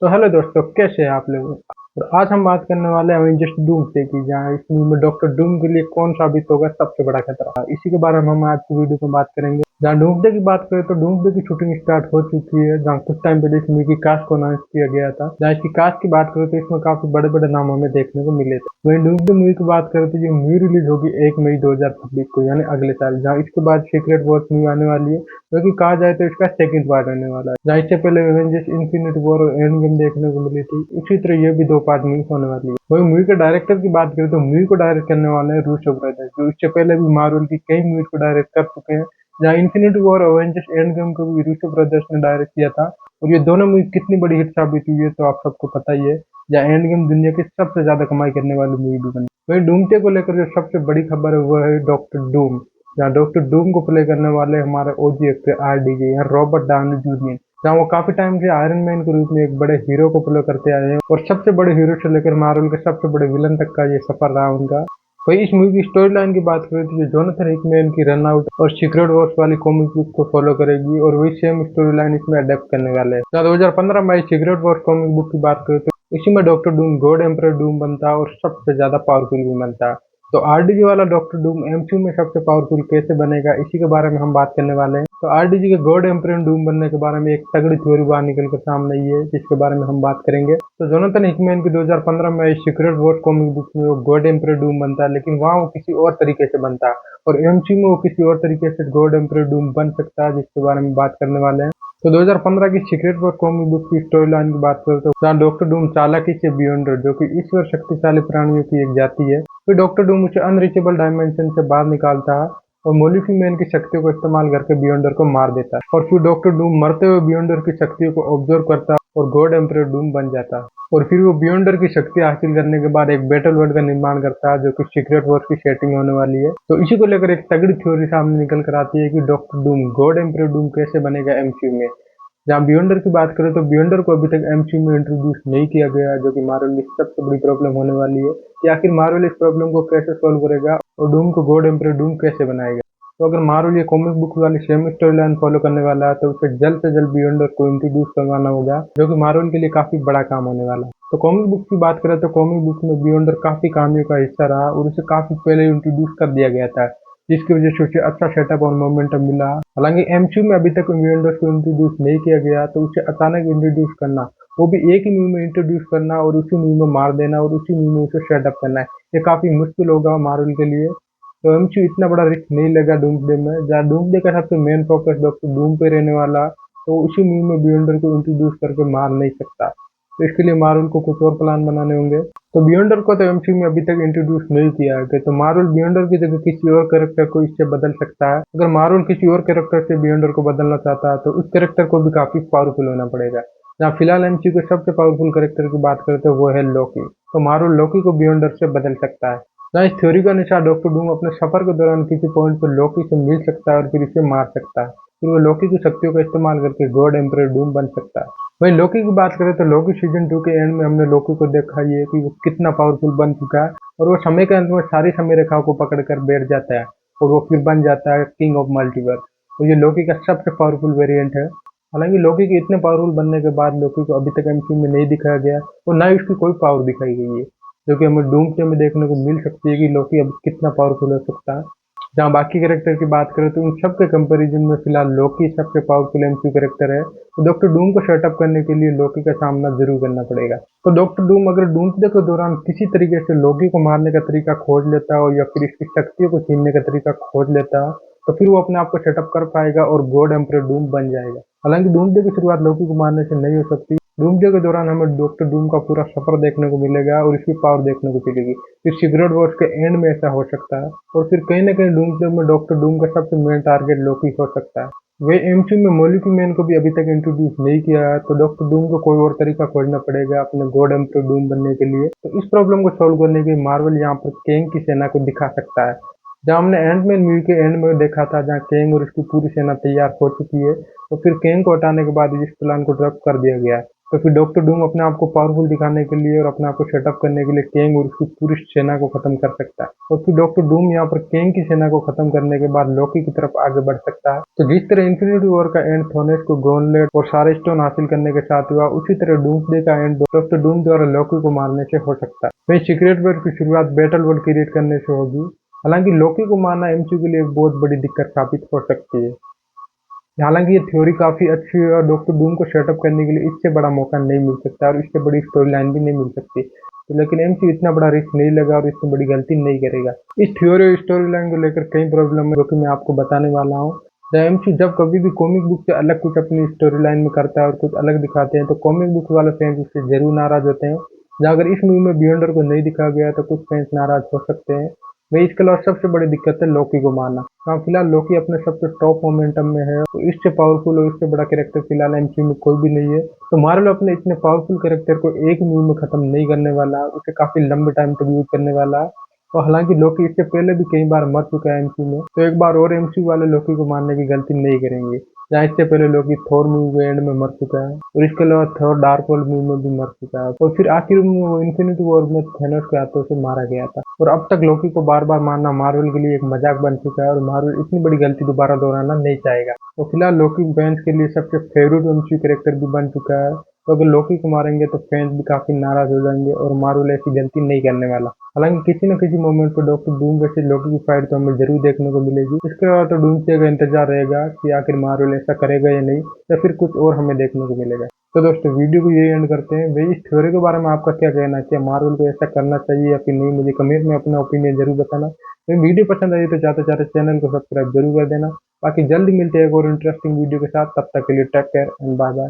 तो हेलो दोस्तों, कैसे हैं आप लोग। और आज हम बात करने वाले हैं अवेंजर्स डूम्सडे की, जहाँ इस मूवी में डॉक्टर डूम के लिए कौन साबित होगा सबसे बड़ा खतरा। इसी के बारे में हम आज की वीडियो में बात करेंगे। जहाँ डूम्सडे की बात करें तो डूम्सडे की शूटिंग स्टार्ट हो चुकी है, जहाँ कुछ टाइम पहले इस मूवी की कास्ट को अनाउंस किया गया था। जहाँ इसकी कास्ट की बात करें तो इसमें काफी बड़े बड़े नाम हमें देखने को मिले थे। वहीं डूम्सडे मूवी की बात करें तो ये मूवी रिलीज होगी 1 मई 2026 को, यानी अगले साल। जहाँ इसके बाद सीक्रेट वॉर्स मूवी आने वाली है, क्योंकि कहा जाए तो इसका सेकंड पार्ट आने वाला है। जहाँ इससे पहले एवेंजर्स इन्फिनिटी वॉर और एंड गेम देखने को मिली थी, उसी तरह ये भी 2 पार्ट मूवी होने वाली है। वही मूवी के डायरेक्टर की बात करें तो मूवी को डायरेक्ट करने वाले हैं रूसो ब्रदर्स, जो इससे पहले भी मार्वल की कई मूवी को डायरेक्ट कर चुके हैं। जहाँ इन्फिनिटी वॉर और एवेंजर्स एंड गेम को भी रूसो ब्रदर्स ने डायरेक्ट किया था, और ये दोनों मूवी कितनी बड़ी हिट साबित हुई है तो आप सबको पता ही है। जहाँ एंड गेम दुनिया की सबसे ज्यादा कमाई करने वाली मूवी भी बनी। वही डूम्सडे को लेकर जो सबसे बड़ी खबर है वो है डॉक्टर डूम। जहाँ डॉक्टर डूम को प्ले करने वाले हमारे ओजी एक्टर RDJ या रॉबर्ट डाउनी जूनियर, जहाँ वो काफी टाइम से आयरन मैन के रूप में एक बड़े हीरो को प्ले करते आए हैं, और सबसे बड़े हीरो से लेकर मार्वल के सबसे बड़े विलन तक का ये सफर रहा उनका। वही इस मूवी की स्टोरी लाइन की बात करें तो जो जोनाथन हिकमैन की रन आउट और सीक्रेट वॉर्स वाली कॉमिक बुक को फॉलो करेगी, और वही सेम स्टोरी लाइन इसमें अडेप्ट करने वाले हैं। 2015 में सीक्रेट वॉर्स कॉमिक बुक की बात करें तो इसी में doctor Doom God emperor Doom बनता और सबसे ज्यादा पावरफुल भी बनता। तो RDJ वाला डॉक्टर डूम MCU में सबसे पावरफुल कैसे बनेगा, इसी के बारे में हम बात करने वाले हैं। तो RDJ के गॉड एम्परर डूम बनने के बारे में एक तगड़ी थ्योरी बाहर निकल कर सामने आई है, जिसके बारे में हम बात करेंगे। तो जोनाथन हिकमैन की 2015 में सीक्रेट वॉर कॉमिक बुक में वो गॉड एम्परर डूम बनता है, लेकिन वहाँ वो किसी और तरीके से बनता है, और MCU में वो किसी और तरीके से गॉड एम्परर डूम बन सकता है, जिसके बारे में बात करने वाले हैं। तो 2015 की सीक्रेट वॉर कॉमिक बुक की स्टोरी लाइन की बात करें तो जहाँ डॉक्टर डूम चालाकी से बियॉन्डर, जो कि ईश्वर शक्तिशाली प्राणियों की एक जाति है, फिर डॉक्टर डूम उसे अनरीचेबल डायमेंशन से बाहर निकालता है और मोलिफी मैन की शक्तियों को इस्तेमाल करके बियॉन्डर को मार देता है। और फिर डॉक्टर डूम मरते हुए बियॉन्डर की शक्तियों को ऑब्जर्व करता है और गॉड एम्परर डूम बन जाता है। और फिर वो बियॉन्डर की शक्ति हासिल करने के बाद एक बैटल वर्ल्ड का निर्माण करता है, जो कि सीक्रेट वॉर्स की सेटिंग होने वाली है। तो इसी को लेकर एक तगड़ी थ्योरी सामने निकल कर आती है कि doctor Doom God emperor Doom कैसे बनेगा MCU में। जहाँ बियॉन्डर की बात करें तो बियॉन्डर को अभी तक MCU में इंट्रोड्यूस नहीं किया गया है, जो कि मार्वल की सबसे बड़ी प्रॉब्लम होने वाली है कि आखिर मार्वल इस प्रॉब्लम को कैसे सॉल्व करेगा और डूम को गॉड एम्परर डूम कैसे बनाएगा। तो अगर मार्वल ये कॉमिक बुक वाली सेम स्टोरी लाइन फॉलो करने वाला है तो उसे जल्द से जल्द बियॉन्डर को इंट्रोड्यूस करवाना होगा, जो कि मार्वल के लिए काफी बड़ा काम होने वाला है। तो कॉमिक बुक की बात करें तो कॉमिक बुक में बियॉन्डर काफी कामों का हिस्सा रहा और उसे काफी पहले इंट्रोड्यूस कर दिया गया था, जिसकी वजह से उसे अच्छा सेटअप और मोमेंटम मिला। हालांकि MCU में अभी तक बियॉन्डर को इंट्रोड्यूस नहीं किया गया, तो उसे अचानक इंट्रोड्यूस करना, वो भी एक ही मूवी में इंट्रोड्यूस करना और उसी मूवी में मार देना और उसी मूवी में उसे सेटअप करना है, ये काफी मुश्किल होगा मार्वल के लिए। तो MCU इतना बड़ा रिस्क नहीं लगा डूम्सडे में, जहाँ डूम्सडे का सबसे मेन फोकस डॉक्टर डूम पे रहने वाला, तो उसी मूवी में बियॉन्डर को इंट्रोड्यूस करके मार नहीं सकता। तो इसके लिए मार्वल को कुछ और प्लान बनाने होंगे। तो बियॉन्डर को तो MCU में अभी तक इंट्रोड्यूस नहीं किया है, तो मार्वल बियॉन्डर की जगह किसी और कैरेक्टर को इससे बदल सकता है। अगर मार्वल किसी और कैरेक्टर से बियॉन्डर को बदलना चाहता है तो उस कैरेक्टर को भी काफी पावरफुल होना पड़ेगा। जहाँ फिलहाल MCU के सबसे पावरफुल कैरेक्टर की बात करते हैं वो है लोकी, तो मार्वल लोकी को बियॉन्डर से बदल सकता है। जहाँ इस थ्योरी के अनुसार डॉक्टर डूम अपने सफर के दौरान किसी पॉइंट पर लोकी से मिल सकता है और फिर इसे मार सकता है। फिर वो लोकी की शक्तियों का इस्तेमाल करके गॉड एम्परर डूम बन सकता है। वहीं लोकी की बात करें तो लोकी सीजन 2 के एंड में हमने लोकी को देखा ही है कि वो कितना पावरफुल बन चुका है, और वो समय के अंत में सारी समय रेखाओं को पकड़कर बैठ जाता है और वो फिर बन जाता है किंग ऑफ मल्टीवर्स। तो ये लोकी का सबसे पावरफुल वेरिएंट है। हालांकि लोकी के इतने पावरफुल बनने के बाद लोकी को अभी तक MCU में नहीं दिखाया गया और ना ही उसकी कोई पावर दिखाई गई है, जो कि हमें डूम्सडे में देखने को मिल सकती है कि लोकी अब कितना पावरफुल हो सकता है। जहाँ बाकी कैरेक्टर की बात करें तो उन सब के कंपैरिजन में फिलहाल लोकी सबसे पावरफुल MCU कैरेक्टर है। तो डॉक्टर डूम को सेटअप करने के लिए लोकी का सामना जरूर करना पड़ेगा। तो डॉक्टर डूम अगर डूम्सडे के दौरान किसी तरीके से लोकी को मारने का तरीका खोज लेता है और या फिर इसकी शक्तियों को छीनने का तरीका खोज लेता है, तो फिर वो अपने आप को सेटअप कर पाएगा और गॉड एम्परर डूम बन जाएगा। हालांकि डूम्सडे की शुरुआत लोकी को मारने से नहीं हो सकती। डूम्सडे के दौरान हमें डॉक्टर डूम का पूरा सफर देखने को मिलेगा और इसकी पावर देखने को मिलेगी। फिर सीक्रेट वॉर्स के एंड में ऐसा हो सकता है, और फिर कहीं ना कहीं डूम्सडे में डॉक्टर डूम का सबसे मेन टारगेट लोकी हो सकता है। वे MCU में मोलिफी मैन को भी अभी तक इंट्रोड्यूस नहीं किया है, तो डॉक्टर डूम को कोई और तरीका खोजना पड़ेगा अपने गॉड एम्परर डूम बनने के लिए। तो इस प्रॉब्लम को सॉल्व करने के लिए मार्वल यहाँ पर कैंग की सेना को दिखा सकता है। जहाँ हमने एंटमैन मूवी के एंड में देखा था, जहाँ कैंग और उसकी पूरी सेना तैयार हो चुकी है, तो फिर कैंग को हटाने के बाद इस प्लान को ड्रॉप कर दिया गया है। तो फिर डॉक्टर डूम अपने आप को पावरफुल दिखाने के लिए और अपने आप को सेटअप करने के लिए कैंग और उसकी पूरी सेना को खत्म कर सकता है। और फिर डॉक्टर डूम यहाँ पर कैंग की सेना को खत्म करने के बाद लोकी की तरफ आगे बढ़ सकता है। तो जिस तरह इन्फिनिटी वॉर का एंड थोनेस को गॉन्टलेट और सारे स्टोन हासिल करने के साथ हुआ, उसी तरह डूम्सडे का एंड डॉक्टर डूम द्वारा लोकी को मारने से हो सकता है। वही सीक्रेट वर्ल्ड की शुरुआत बैटल वर्ल्ड क्रिएट करने से होगी। हालांकि लोकी को मारना एमसीयू के लिए एक बहुत बड़ी दिक्कत साबित हो सकती है। हालांकि ये थ्योरी काफी अच्छी है और डॉक्टर डूम को सेटअप करने के लिए इससे बड़ा मौका नहीं मिल सकता और इससे बड़ी स्टोरी लाइन भी नहीं मिल सकती। तो लेकिन एमसीयू इतना बड़ा रिस्क नहीं लगा और इतनी बड़ी गलती नहीं करेगा। इस थ्योरी और स्टोरी लाइन को लेकर कई प्रॉब्लम है जो कि मैं आपको बताने वाला हूँ। एमसीयू जब कभी भी कॉमिक बुक से अलग कुछ अपनी स्टोरी लाइन में करता है और कुछ अलग दिखाते हैं तो कॉमिक बुक वाले फैंस उससे जरूर नाराज होते हैं। जहाँ अगर इस मूवी में बियॉन्डर को नहीं दिखाया गया तो कुछ फैंस नाराज हो सकते हैं। वही इसके अलावा सबसे बड़ी दिक्कत है लोकी को मारना। हाँ, फिलहाल लोकी अपने सबसे टॉप मोमेंटम में है तो इससे पावरफुल और इससे बड़ा कैरेक्टर फिलहाल एमसीयू में कोई भी नहीं है। तो मार्वल अपने इतने पावरफुल कैरेक्टर को एक मूवी में खत्म नहीं करने वाला, उसे काफी लंबे टाइम तक यूज करने वाला है। और हालांकि लोकी इससे पहले भी कई बार मर चुका है एमसीयू में, तो एक बार और एमसीयू वाले लोकी को मारने की गलती नहीं करेंगे। जहाँ इससे पहले लोकी थोर मूवी के एंड में मर चुका है और इसके अलावा थोर डार्क वर्ल्ड मूवी में भी मर चुका है और फिर आखिर में वो इन्फिनिटी वॉर में थैनोस के हाथों से मारा गया था। और अब तक लोकी को बार बार मारना मार्वल के लिए एक मजाक बन चुका है और मार्वल इतनी बड़ी गलती दोबारा दोहराना नहीं चाहेगा। तो फिलहाल लोकी फैंस के लिए सबसे फेवरेट एमसीयू कैरेक्टर भी बन चुका है। तो अगर लोकी को मारेंगे तो फैंस भी काफी नाराज हो जाएंगे और मार्वल ऐसी गलती नहीं करने वाला। हालांकि किसी न किसी मोमेंट पर डॉक्टर डूम वैसे लोकी की फाइट तो हमें जरूर देखने को मिलेगी। इसके अलावा तो डूम्सडे का इंतजार रहेगा कि आखिर मार्वल ऐसा करेगा या नहीं, या फिर कुछ और हमें देखने को मिलेगा। तो दोस्तों वीडियो को यही एंड करते हैं। भाई इस थ्योरी के बारे में आपका क्या कहना है, क्या मार्वल को ऐसा करना चाहिए या फिर नहीं? मुझे कमेंट में अपना ओपिनियन जरूर बताना। तो वीडियो पसंद आई तो चाहते चाहते चैनल को सब्सक्राइब जरूर कर देना। बाकी जल्दी मिलते हैं एक और इंटरेस्टिंग वीडियो के साथ। तब तक के लिए take care and bye bye.